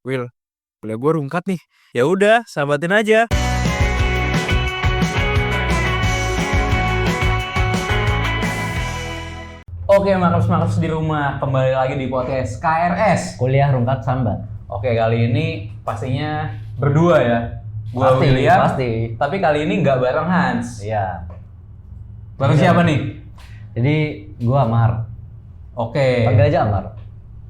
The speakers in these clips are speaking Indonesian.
Will, kuliah gue rungkat nih. Ya udah, sahabatin aja. Oke, makers di rumah, kembali lagi di podcast KRS. Kuliah Rungkat Sambat. Oke, kali ini pastinya berdua ya. Gua Pasti, William, pasti. tapi kali ini nggak bareng Hans. Iya. Bareng Iya. siapa nih? Jadi gua Amar. Oke, Panggil aja Amar.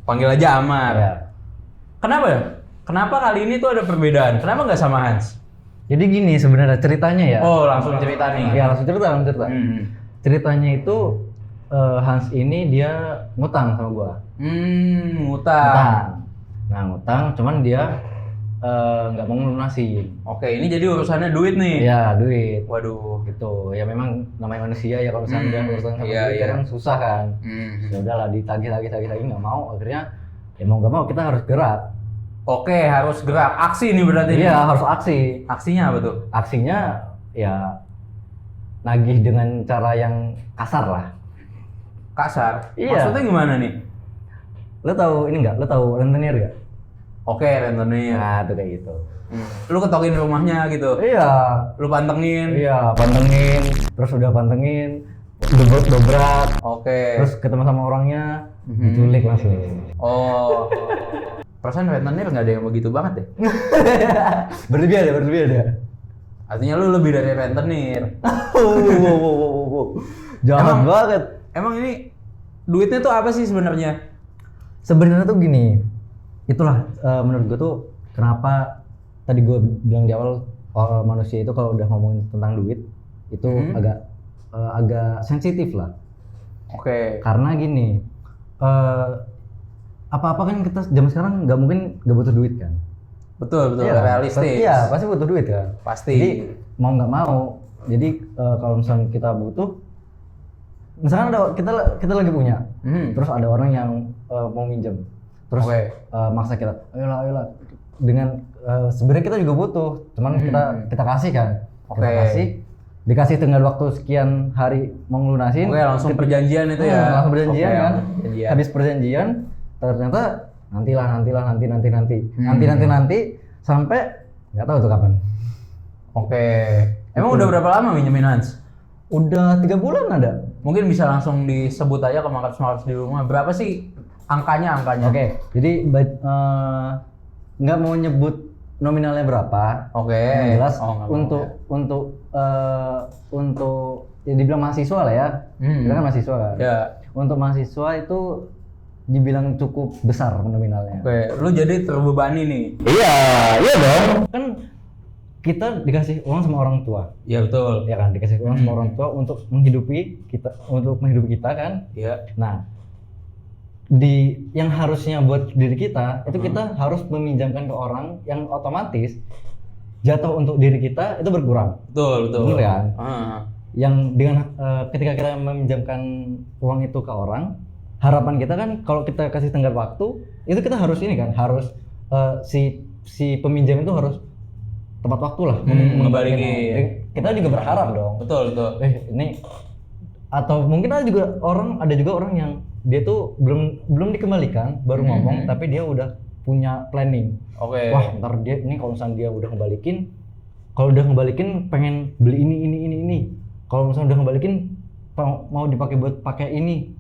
panggil aja Amar. Iya. Kenapa ya? Kenapa kali ini tuh ada perbedaan? Kenapa nggak sama Hans? Jadi gini sebenarnya ceritanya ya. Oh, langsung cerita nih. Iya, langsung cerita. Hmm. Ceritanya itu Hans ini dia ngutang sama gua. Ngutang. Ngutang. Nah, ngutang cuman dia nggak mau lunasin. Oke, ini jadi urusannya duit nih. Iya, duit. Waduh. Gitu. Ya memang namanya manusia ya kalau misalnya udah urusan sama Iya, duit iya. kan susah kan. Ya udahlah ditagih lagi nggak mau, akhirnya ya mau nggak mau kita harus gerak. Oke, harus gerak. Aksi nih berarti. Iya, nih. harus aksi. Aksinya apa tuh? Aksinya ya nagih dengan cara yang kasar lah. Kasar. Iya. Maksudnya gimana nih? Lo tahu ini nggak? Lo tahu rentenir nggak? Oke, rentenir. Nah, tuh kayak gitu. Lu ketokin rumahnya gitu. Iya. Lu pantengin. Iya, pantengin, terus udah pantengin, dobrak, Oke. terus ketemu sama orangnya, diculik langsung. Oh. Perasaan rentenir nggak ada yang begitu banget ya? berlebih ada. Artinya lu lebih dari rentenir. Jahat Emang- banget. Emang ini duitnya tuh apa sih sebenarnya? Sebenarnya tuh gini, itulah menurut gue tuh kenapa tadi gue bilang di awal manusia itu kalau udah ngomongin tentang duit itu agak sensitif lah. Oke. Karena gini, apa-apa kan kita zaman sekarang nggak mungkin nggak butuh duit kan? Betul, Iya kan? realistis. Iya, pasti butuh duit kan. Pasti. Jadi mau nggak mau, jadi kalau misalnya kita butuh, misalkan kita lagi punya, terus ada orang yang mau minjem, terus Oke. maksa kita, ayolah, dengan sebenarnya kita juga butuh, cuman kita kasih kan, kita Oke. kasih, dikasih tengah waktu sekian hari mau ngelunasin, Oke, langsung perjanjian itu ya. langsung perjanjian Oke, kan, perjanjian. habis perjanjian ternyata nanti sampai nggak tahu tuh kapan. Oke. Emang udah berapa lama minjemin Hans? Udah 3 bulan ada. Mungkin bisa langsung disebut aja ke makers di rumah. Berapa sih angkanya? Oke, jadi nggak mau nyebut nominalnya berapa. Oke. Yang jelas Oh, nggak mau, untuk ya dibilang mahasiswa lah ya. Kita kan mahasiswa kan. Ya. Untuk mahasiswa itu dibilang cukup besar nominalnya. Oke. Lu jadi terbebani nih. Iya dong. Kan kita dikasih uang sama orang tua. Iya betul. Ya kan, dikasih uang sama orang tua untuk menghidupi kita kan. Iya. Nah, yang harusnya buat diri kita itu kita harus meminjamkan ke orang yang otomatis jatuh untuk diri kita itu berkurang. Betul. Betul kan? Ah. Yang dengan ketika kita meminjamkan uang itu ke orang, harapan kita kan kalau kita kasih tenggat waktu itu kita harus ini kan, harus si peminjam itu harus tepat waktu lah ngembalikin. Kita juga berharap dong. Betul. Ini atau mungkin ada juga orang yang dia tuh belum dikembalikan baru ngomong tapi dia udah punya planning. Oke. Wah, ntar dia ini kalau misalnya dia udah ngembalikin pengen beli ini. Kalau misalnya udah ngembalikin mau dipakai buat pakai ini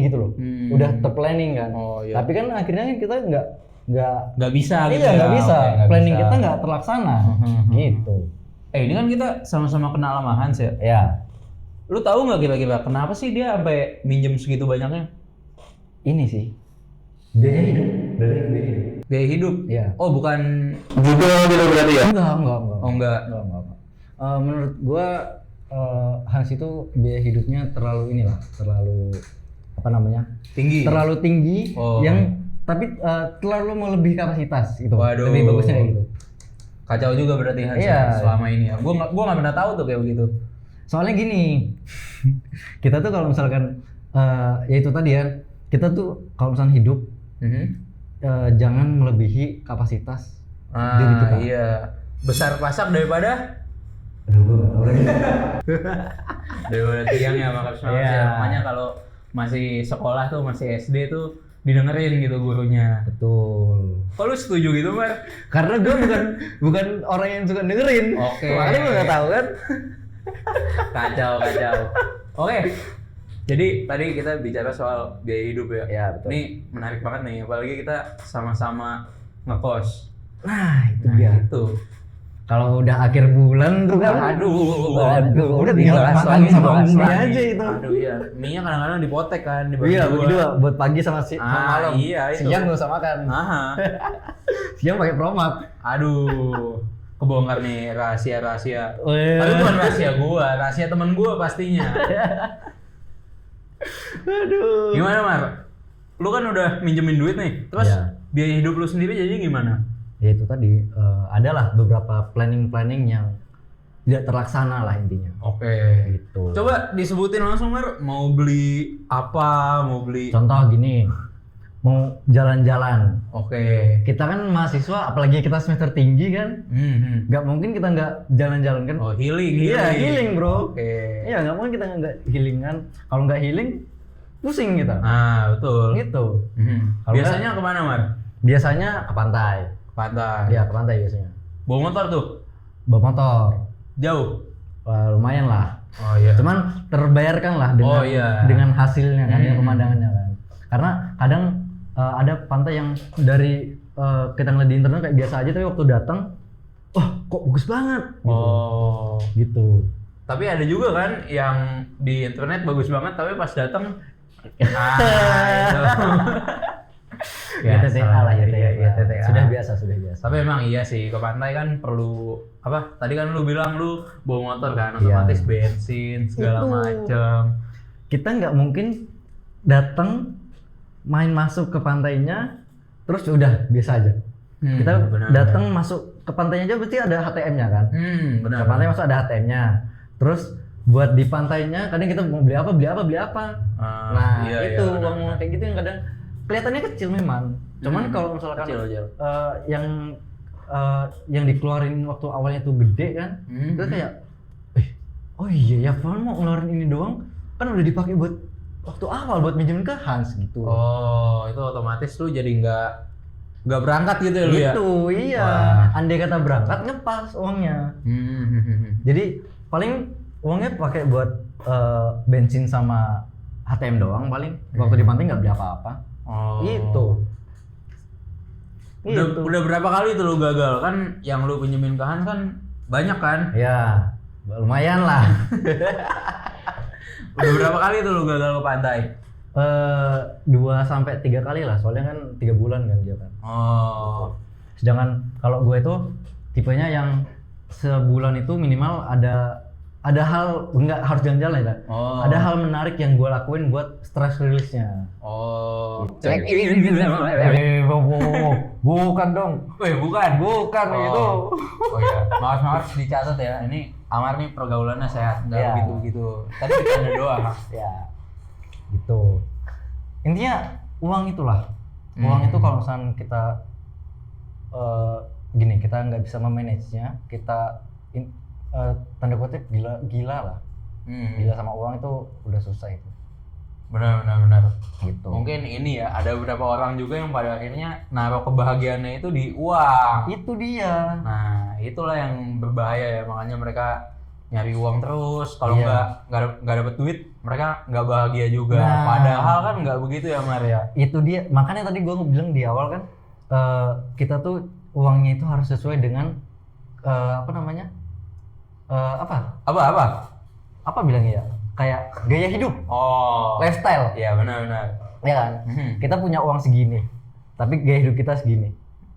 gitu loh. Udah terplanning kan. Oh, iya. Tapi kan akhirnya kita nggak Nggak bisa gitu. iya ya? nggak bisa. Oke, nggak Planning bisa. kita nggak terlaksana. Gitu. Ini kan kita sama-sama kenal sama Hans ya. Ya. Lu tahu nggak kira-kira kenapa sih dia sampai minjem segitu banyaknya? Ini sih biaya hidup. Biaya hidup. Iya. Oh, bukan gitu berarti ya? Enggak. Oh, enggak. Menurut gua Hans itu biaya hidupnya terlalu apa namanya? Tinggi. Terlalu tinggi Oh. tapi terlalu melebihi kapasitas gitu. Waduh. Lebih bagusnya kayak gitu. Kacau juga berarti Hans Iya. ya, selama ini ya. Gua nggak pernah tahu tuh kayak begitu. Soalnya gini, kita tuh kalau misalkan ya itu tadi ya, kita tuh kalau misalkan hidup jangan melebihi kapasitas diri kita. Iya. Besar pasak daripada Aduh, gua nggak tahu lagi. daripada tiang ya, makanya Iya. makanya kalau masih sekolah tuh, masih SD tuh didengerin gitu gurunya. Betul. Kok lu setuju gitu, Mar? Karena gue bukan orang yang suka dengerin. Oke. Makanya gue nggak tahu kan. Kacau. Oke. Jadi tadi kita bicara soal biaya hidup ya. Ya, betul. Ini menarik banget nih, apalagi kita sama-sama ngekos. Nah, itu Nah, dia. itu. Kalau udah akhir bulan tuh kan. Aduh. Udah tinggal makan sama bahas mie lagi. aja itu. Aduh iya. Mie-nya kadang-kadang dipotek kan, dibagi Iya, dua. bagi dua buat pagi sama sama Ah, malam. iya, itu. Siang nggak usah makan. Aha. Siang pakai promak. Aduh. Kebongkar nih rahasia-rahasia. Weh. Tapi bukan rahasia gua, rahasia temen gua pastinya. Aduh. Gimana, Mar? Lu kan udah minjemin duit nih. Terus Iya. biaya hidup lu sendiri jadi gimana? Ya itu tadi adalah beberapa planning yang tidak terlaksana lah intinya. Oke. Gitu. Coba disebutin langsung, Mar. Mau beli apa? Mau beli. Contoh gini, mau jalan-jalan. Oke. Kita kan mahasiswa, apalagi kita semester tinggi kan, nggak mungkin kita nggak jalan-jalan kan? Oh, healing. Iya, healing bro. Oke. Iya, nggak mungkin kita nggak healing kan? Kalau nggak healing, pusing kita. Ah, betul. Gitu. Mhm. Kalau Biasanya kemana, Mar? Biasanya ke pantai. Pantai. Iya, ke pantai biasanya. Bawa motor tuh? Bawa motor. Jauh? Wah, lumayan lah. Oh iya. Cuman terbayarkan lah dengan Oh, iya. dengan hasilnya kan, dengan Hmm. pemandangannya kan. Karena kadang ada pantai yang dari kita ngeliat di internet kayak biasa aja, tapi waktu datang, wah kok bagus banget. Gitu. Oh. Gitu. Tapi ada juga kan yang di internet bagus banget tapi pas datang itu. Ya, TTA lah ya, iya, TTA. Sudah biasa. Tapi emang iya sih, ke pantai kan perlu apa? Tadi kan lu bilang lu bawa motor kan, Iya. otomatis bensin segala Itu. macem. Kita nggak mungkin datang main masuk ke pantainya terus udah biasa aja. Kita benar, datang masuk ke pantainya aja berarti ada HTM-nya kan. benar. Ke pantai masuk ada HTM-nya. Terus buat di pantainya kadang kita mau beli apa. Nah, iya, itu iya, uang benar. kayak gitu yang kadang kelihatannya kecil memang. Cuman kalau misalkan kecil. yang dikeluarin waktu awalnya tuh gede kan, itu kayak oh iya ya, Van mau ngeluarin ini doang kan udah dipakai buat waktu awal buat minjemin ke Hans gitu. Oh, itu otomatis lu jadi nggak berangkat gitu ya lu ya? Gitu, iya. Wah. Andai kata berangkat ngepas uangnya. Jadi paling uangnya pakai buat bensin sama HTM doang paling. Waktu di pantai nggak beli apa-apa. Oh. Gitu. Udah berapa kali tuh lu gagal kan? Yang lu pinjemin ke Hans kan banyak kan? Ya, lumayan lah. Udah berapa kali tuh lu gagal ke pantai? 2-3 kali lah, soalnya kan 3 bulan kan dia kan. Oh. Sedangkan kalau gue itu tipenya yang sebulan itu minimal ada hal, enggak harus jalan-jalan ya. Oh. Ada hal menarik yang gue lakuin buat stress release-nya. Oh. Bukan dong. Weh, bukan. Bukan Oh. itu. Oh iya, maaf dicatat ya. Ini Amar nih pergaulannya sehat, nggak Iya. begitu-begitu. Tadi bercanda doang. Ya. Gitu. Intinya uang itulah. Uang itu kalau misalnya kita gini, kita nggak bisa memanage-nya, kita tanda kutip gila lah. Gila sama uang itu udah susah itu. Benar. Gitu. Mungkin ini ya, ada beberapa orang juga yang pada akhirnya naruh kebahagiaannya itu di uang. Itu dia. Nah, itulah yang berbahaya ya, makanya mereka nyari uang terus. Kalau Iya. nggak dapet duit, mereka nggak bahagia juga. Nah. Padahal kan nggak begitu ya, Mar ya. Itu dia. Makanya tadi gue bilang di awal kan, kita tuh uangnya itu harus sesuai dengan apa namanya? Apa bilangnya ya? Kayak gaya hidup, Oh. lifestyle. Iya, benar. Ya kan? Kita punya uang segini, tapi gaya hidup kita segini.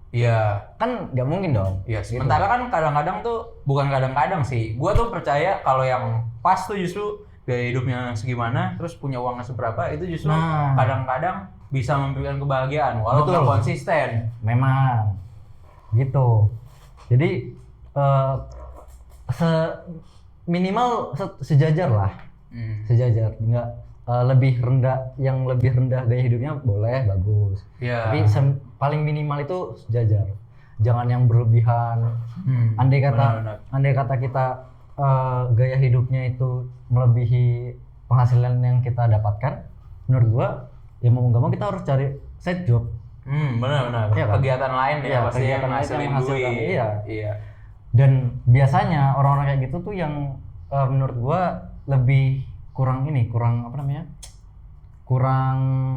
Iya. Kan nggak mungkin dong. Iya, sementara kan kadang-kadang tuh, bukan kadang-kadang sih, gua tuh percaya kalau yang pas tuh justru gaya hidupnya segimana, terus punya uangnya seberapa, itu justru Nah. kadang-kadang bisa memberikan kebahagiaan, walau Betul. nggak konsisten. Memang gitu. Jadi minimal sejajar lah, sejajar. Nggak lebih rendah, yang lebih rendah gaya hidupnya boleh, bagus. Iya. Tapi paling minimal itu sejajar. Jangan yang berlebihan. Andai benar. kata kita gaya hidupnya itu melebihi penghasilan yang kita dapatkan, menurut gua ya mau nggak mau kita harus cari side job. Benar-benar. Iya kan? Kegiatan lain ya Iya, pasti yang kegiatan lain yang ngasilin menghasilkan, duit. iya. Iya. Dan biasanya orang-orang kayak gitu tuh yang menurut gua lebih kurang apa namanya? Kurang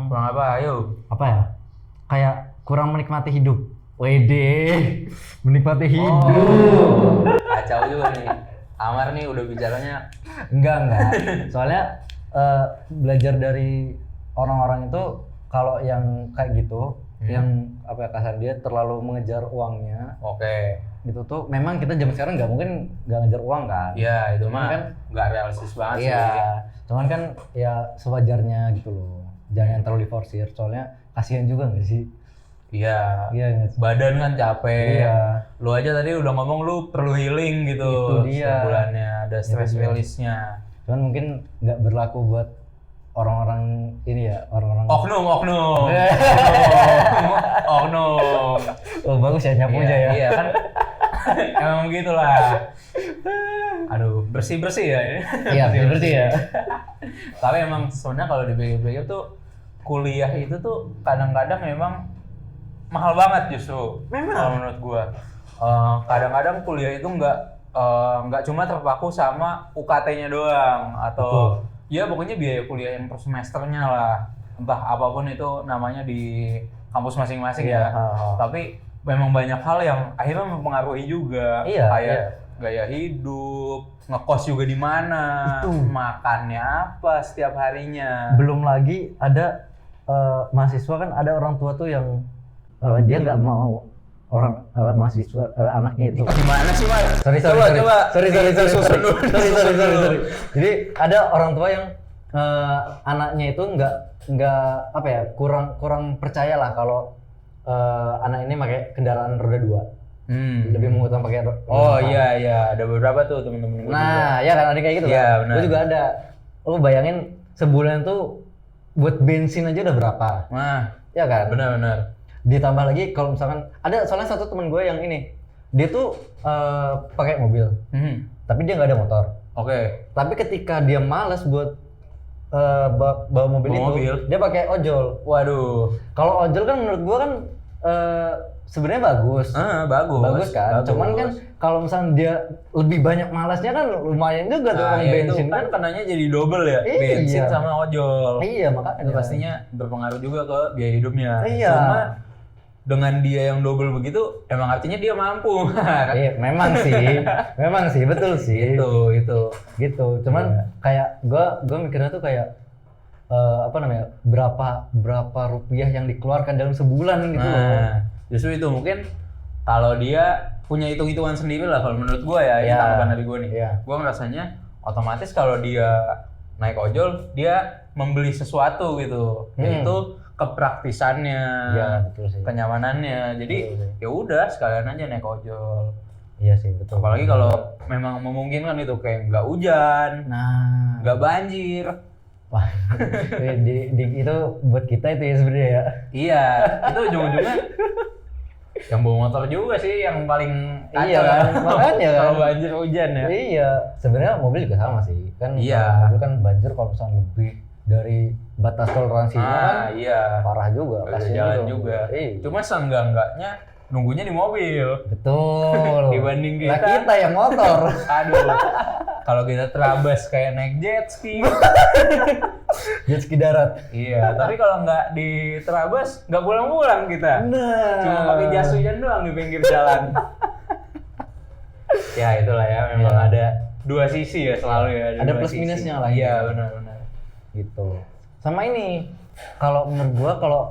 Apa? Ayo. apa ya? Kayak kurang menikmati hidup. Wede, menikmati hidup. Kacau juga nih. Amar nih udah bicaranya. Enggak. Soalnya belajar dari orang-orang itu kalau yang kayak gitu, yang apa ya kasar dia terlalu mengejar uangnya. Oke. Gitu tuh memang kita zaman sekarang nggak mungkin nggak ngejar uang kan. Iya, itu Cuman mah kan nggak realistis banget sih. iya, cuman kan ya sewajarnya gitu loh, jangan terlalu diforsir soalnya kasihan juga nggak sih. Iya. Iya nggak sih? Badan kan capek. Iya. Lu aja tadi udah ngomong lu perlu healing gitu. Itu dia. Sebulannya ada stress Itu dia. release-nya. Cuman mungkin nggak berlaku buat orang-orang ini ya, orang-orang Oknum. oh bagus ya nyapunya ya. Iya kan. Emang begitulah. Aduh, bersih-bersih ya ini. Iya bersih ya. Tapi emang sebenarnya kalau dipikir-pikir tuh kuliah itu tuh kadang-kadang memang mahal banget justru. Memang. Kalau menurut gua. Kadang-kadang kuliah itu nggak cuma terpaku sama UKT-nya doang atau ya pokoknya biaya kuliah yang per semesternya lah. Entah apapun itu namanya di kampus masing-masing ya. Tapi memang banyak hal yang akhirnya mempengaruhi juga. Iya, Kayak gaya hidup, ngekos juga di mana, makannya apa setiap harinya. Belum lagi ada mahasiswa kan ada orang tua tuh yang dia nggak mau orang mahasiswa anaknya itu. Gimana sih, Mar? Sorry. Disusun dulu. Jadi ada orang tua yang anaknya itu nggak apa ya kurang percaya lah kalau anak ini pakai kendaraan roda 2. Lebih mengutamakan pakai roda Oh 4. iya, ada beberapa tuh temen-temen gue. Nah, ya kan ada kayak gitu Iya, kan. benar. Gue juga ada. Lu bayangin sebulan tuh buat bensin aja udah berapa? Nah, Ya kan? benar-benar. Ditambah lagi kalau misalkan ada soalnya satu temen gue yang ini dia tuh pakai mobil tapi dia nggak ada motor. Oke. Tapi ketika dia malas buat bawa mobil Bawa itu mobil. dia pakai ojol. Waduh. Kalau ojol kan menurut gue kan sebenarnya bagus Bagus kan. Cuman kan kalau misalnya dia lebih banyak malasnya kan lumayan juga tuh uang ya bensin itu kan kenanya jadi double ya, Iya. bensin sama ojol. Iya makanya Itu pastinya berpengaruh juga ke biaya hidupnya. Iya. Cuma dengan dia yang double begitu, emang artinya dia mampu. Iya, memang sih, betul sih. itu. Gitu. Cuman kayak gua mikirnya tuh kayak apa namanya? Berapa rupiah yang dikeluarkan dalam sebulan gitu loh. Nah, justru itu mungkin kalau dia punya hitung-hitungan sendiri lah kalau menurut gua ya, ini Iya. tanggapan dari gua nih. Iya. Gua ngerasanya otomatis kalau dia naik ojol, dia membeli sesuatu gitu. Yaitu kepraktisannya, Iya, betul sih. kenyamanannya. Jadi Betul sih. ya udah sekalian aja naik ojol. Iya sih, betul. Apalagi kalau memang memungkinkan itu kayak nggak hujan, nah, nggak banjir. wah, itu buat kita itu ya sebenarnya ya. Iya, itu ujung-ujungnya yang bawa motor juga sih yang paling kacau. Iya kan, makanya kan. Kalau banjir hujan ya. Iya, sebenarnya mobil juga sama sih. Kan Iya. mobil kan banjir kalau misalnya lebih dari batas toleransinya kan Iya. parah juga, Nggak bisa kasihan jalan juga. Iya. Cuma seenggak-enggaknya nunggunya di mobil. Betul. Dibanding Lah kita. kita yang motor. Aduh. Kalau kita terabas kayak naik jet ski. Jet ski darat. Iya, tapi kalau nggak diterabas nggak pulang-pulang kita. Nah. Cuma pakai jas hujan doang di pinggir jalan. Ya itulah ya, memang Iya. ada dua sisi ya selalu ya. Ada dua plus sisi. minusnya lah. Iya benar-benar. Gitu. Sama ini, kalau menurut gua kalau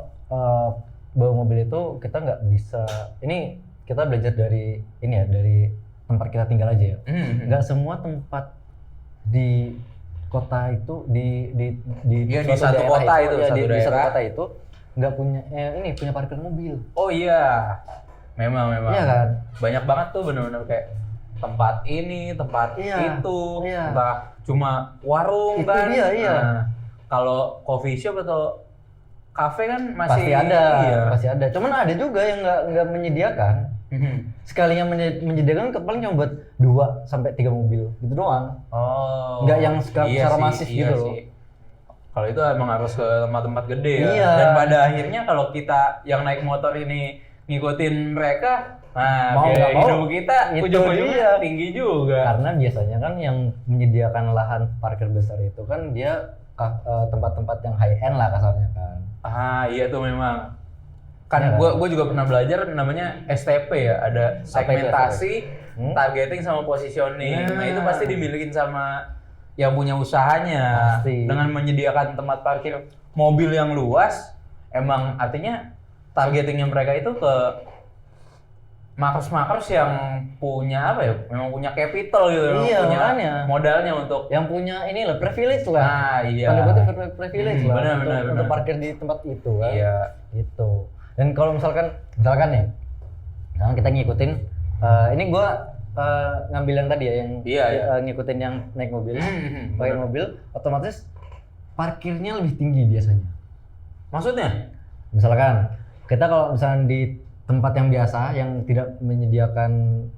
bawa mobil itu kita nggak bisa. Ini kita belajar dari ini ya, dari tempat kita tinggal aja ya. Nggak semua tempat di kota itu di Iya, di suatu satu daerah kota itu, ya, satu di satu daerah. kota itu nggak punya ini punya parkir mobil. Oh iya, memang. Iya kan? Banyak banget tuh benar-benar kayak tempat ini, tempat Iya, itu, iya. entah cuma warung Itu kan. dia, iya. Nah, kalau coffee shop atau kafe kan masih Pasti ada, iya. pasti ada. Cuman ada juga yang nggak menyediakan. Sekalinya menyediakan paling cuma buat 2 sampai 3 mobil gitu doang. Oh. Nggak yang secara masif gitu loh. Kalau itu emang harus ke tempat-tempat gede ya. Iya. Dan pada akhirnya kalau kita yang naik motor ini ngikutin mereka, nah Mau biaya nggak mau, hidup kita itu ujung-ujungnya dia. tinggi juga. Karena biasanya kan yang menyediakan lahan parkir besar itu kan dia tempat-tempat yang high end lah kasarnya kan. Ah iya tuh memang. Kan Iya kan? gua juga pernah belajar namanya STP ya, ada segmentasi, targeting sama positioning. Nah itu pasti dimilikin sama yang punya usahanya. Pasti. Dengan menyediakan tempat parkir mobil yang luas, emang artinya targetingnya mereka itu ke makers-makers yang punya apa ya? Memang punya capital gitu, memang Iya, punya makanya. modalnya untuk Yang punya ini lah privilege lah. nah iya. Tanda kutip privilege lah Benar, untuk, benar, untuk benar. parkir di tempat itu kan. Iya. Gitu. Dan kalau misalkan nih, sekarang kita ngikutin, ini gua ngambil yang tadi ya, yang Iya, iya. ngikutin yang naik mobil, Hmm, pakai benar. mobil, otomatis parkirnya lebih tinggi biasanya. Maksudnya? Misalkan kita kalau misalkan di tempat yang biasa yang tidak menyediakan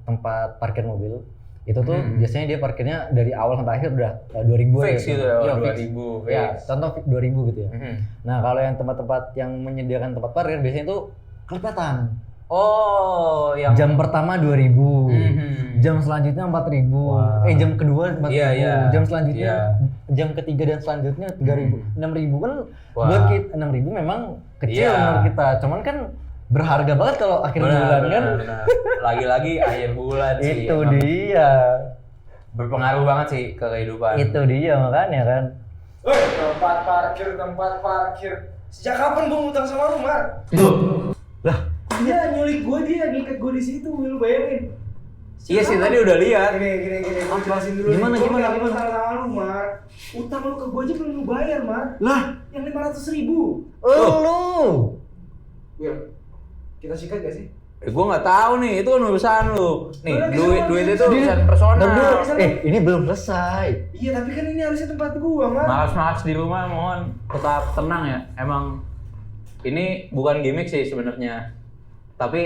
tempat parkir mobil, itu tuh biasanya dia parkirnya dari awal sampai akhir udah 2.000 Fix gitu ya, Iya, 2.000 fix. Ya, contoh 2.000 gitu ya. Mhm. Nah, kalau yang tempat-tempat yang menyediakan tempat parkir biasanya itu kelipatan. Oh, yang Jam pertama 2.000. Mhm. Jam selanjutnya 4.000. Wah. Jam kedua 4.000. Iya, iya. Jam selanjutnya Iya. jam ketiga dan selanjutnya 3.000. 6.000 kan Wah. buat kita 6.000 memang kecil Iya. menurut kita. Cuman kan berharga banget kalau akhir bulan kan. benar. Lagi-lagi akhir bulan sih. Itu emang dia. berpengaruh banget sih ke kehidupan. Itu dia makanya kan. Woi, tempat parkir. Sejak kapan gua ngutang sama lu, Mar? Lah, Dia nyulik gua, dia ngikat gua di situ, lu bayangin. Iya sih tadi udah lihat. Gini, gua jelasin dulu. Gimana, Gua gimana, nggak gimana? utang sama lu, Mar. Utang lu ke gua aja belum lu bayar, Mar. lah, Yang 500.000. lu. Will, kita sikat gak sih? Gue nggak tahu nih, itu kan urusan lu. Nih, Lu lagi duit sama itu dia. urusan personal. Ntar dulu. Ini belum selesai. Iya, tapi kan ini harusnya tempat gua, Mar. Maaf di rumah mohon tetap tenang ya. Emang ini bukan gimmick sih sebenarnya. Tapi